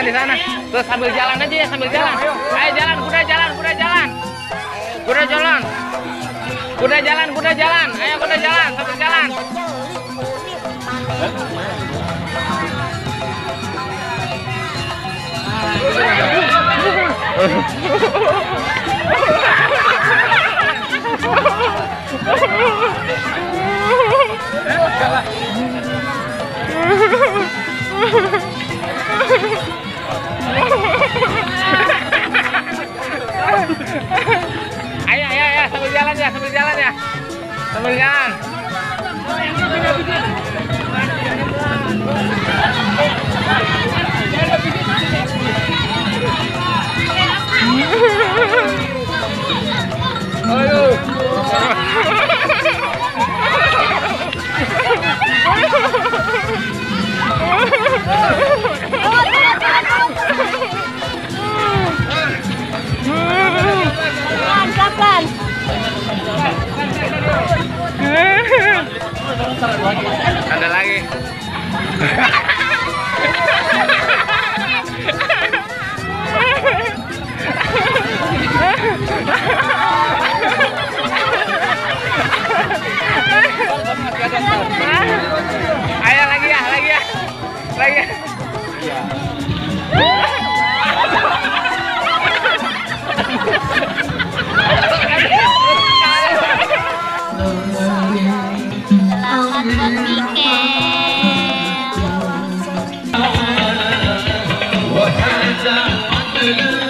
di sana. Terus sambil jalan aja ya, sambil jalan. Ayo jalan, kuda jalan, kuda jalan. Kuda jalan. Kuda jalan, kuda jalan. Ayo kuda jalan, sambil jalan. Ayo, sambil jalan ya, sambil jalan ya. Sambil jalan. Ayo. Kapan? Ada lagi. Ayo lagi ya, lagi ya. Lagi. Selamat berpikir.